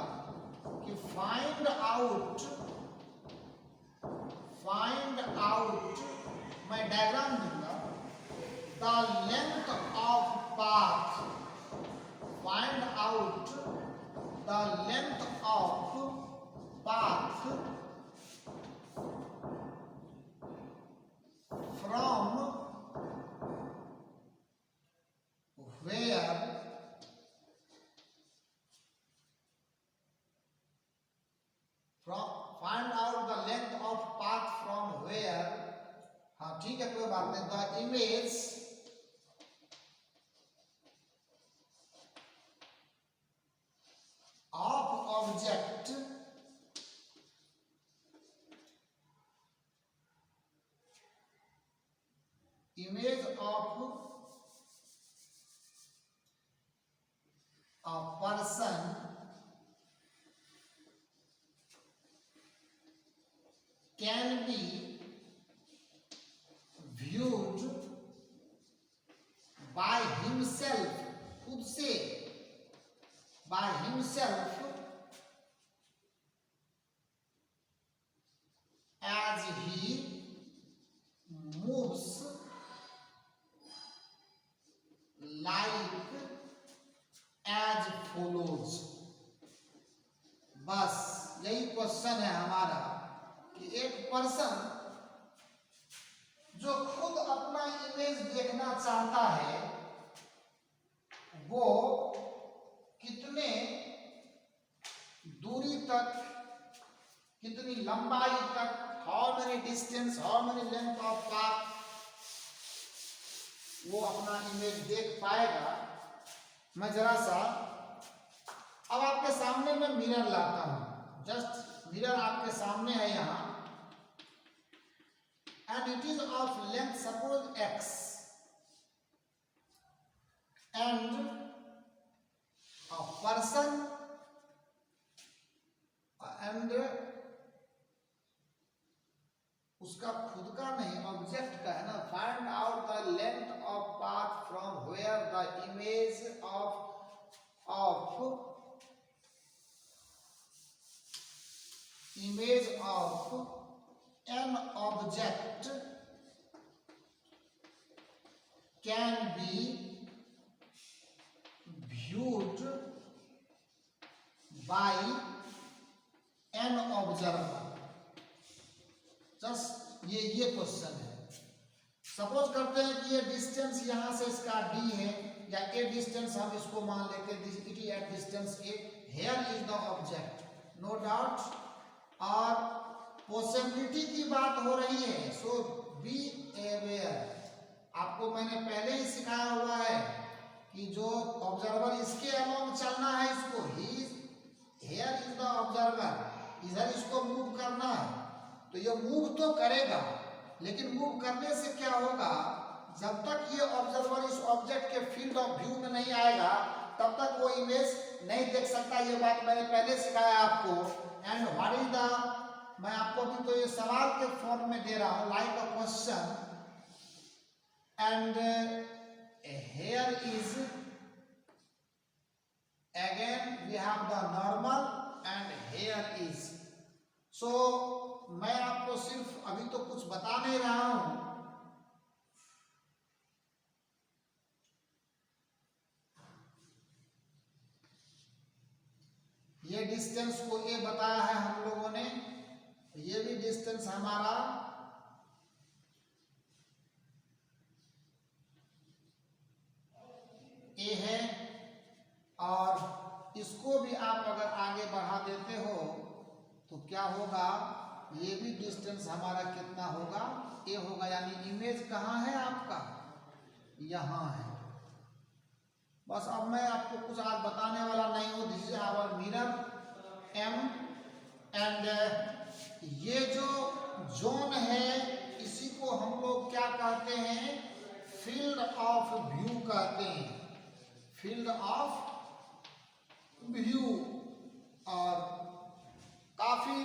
कि फाइंड आउट, मैं डायग्राम दूंगा, the length of path, find out the length of path from a person can be viewed by himself, खुद से, by himself as he moves like as follows। बस यही क्वेश्चन है हमारा कि एक पर्सन जो खुद अपना इमेज देखना चाहता है वो कितने दूरी तक, कितनी लंबाई तक, how many distance, how many length of path वो अपना इमेज देख पाएगा। मैं जरा सा अब आपके सामने मैं मिरर लाता हूं, जस्ट मिरर आपके सामने है यहां, and it is of length suppose x and a person and उसका खुद का नहीं, ऑब्जेक्ट का है ना। Find out the length of path from where the image of an object can be viewed by an observer। Just ये question है। Suppose करते हैं कि ये डिस्टेंस यहां से इसका d है, या a डिस्टेंस हम इसको मान लेते हैं, it is at distance a, here is the object, no doubt. और पॉसिबिलिटी की बात हो रही है, सो बी अवेयर। आपको मैंने पहले ही सिखाया हुआ है कि जो ऑब्जर्वर इसके अलोंग चलना है, इसको हियर इज द ऑब्जर्वर, इधर इसको मूव करना है, तो ये मूव तो करेगा, लेकिन मूव करने से क्या होगा, जब तक ये ऑब्जर्वर इस ऑब्जेक्ट के फील्ड ऑफ व्यू में नहीं आएगा तब तक वो इमेज नहीं देख सकता। ये बात मैंने पहले सिखाया आपको। एंड व्हाट इज द, मैं आपको भी तो ये सवाल के फॉर्म में दे रहा हूं, like a question, and here is again we have the normal and here is. So मैं आपको सिर्फ अभी तो कुछ बता नहीं रहा हूं, ये डिस्टेंस को ए बताया है हम लोगों ने, ये भी डिस्टेंस हमारा ए है, और इसको भी आप अगर आगे बढ़ा देते हो तो क्या होगा, ये भी डिस्टेंस हमारा कितना होगा, ए होगा। यानी इमेज कहाँ है आपका, यहाँ है। बस अब मैं आपको कुछ आज बताने वाला नहीं हूँ। This is our mirror M, and ये जो जोन है इसी को हम लोग क्या कहते हैं, फील्ड ऑफ व्यू कहते हैं, फील्ड ऑफ व्यू। और काफी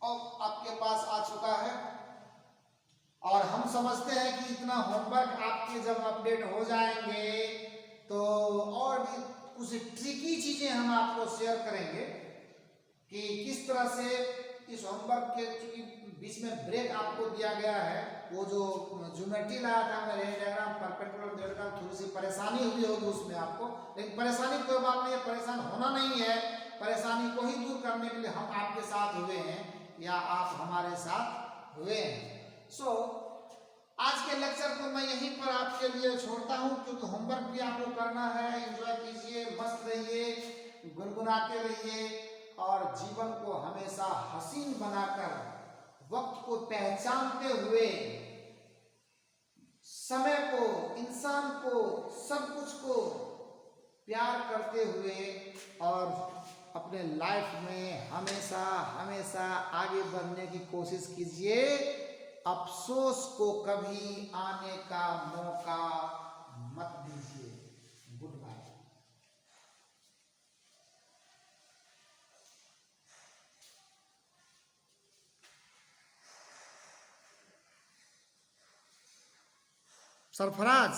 अब आपके पास आ चुका है, और हम समझते हैं कि इतना होमवर्क आपके जब अपडेट हो जाएंगे तो और भी कुछ ट्रिकी चीजें हम आपको शेयर करेंगे कि किस तरह से इस होमवर्क के, चूंकि बीच में ब्रेक आपको दिया गया है, वो जो ज्योमेट्री लाया था मैंने, डायग्राम परपेंडिकुलर डायग्राम, थोड़ी सी परेशानी हुई होगी उसमें आपको, लेकिन परेशानी कोई बात नहीं है, परेशान होना नहीं है। परेशानी को ही दूर करने के लिए हम आपके साथ हुए हैं, या आप हमारे साथ हुए हैं। सो आज के लेक्चर को मैं यहीं पर आपके लिए छोड़ता हूं, क्योंकि होमवर्क भी आपको करना है। एंजॉय कीजिए, मस्त रहिए, गुनगुनाते रहिए, और जीवन को हमेशा हसीन बनाकर, वक्त को पहचानते हुए, समय को, इंसान को, सब कुछ को प्यार करते हुए, और अपने लाइफ में हमेशा हमेशा आगे बढ़ने की कोशिश कीजिए। अफसोस को कभी आने का मौका मत दीजिए। Good bye. सरफराज।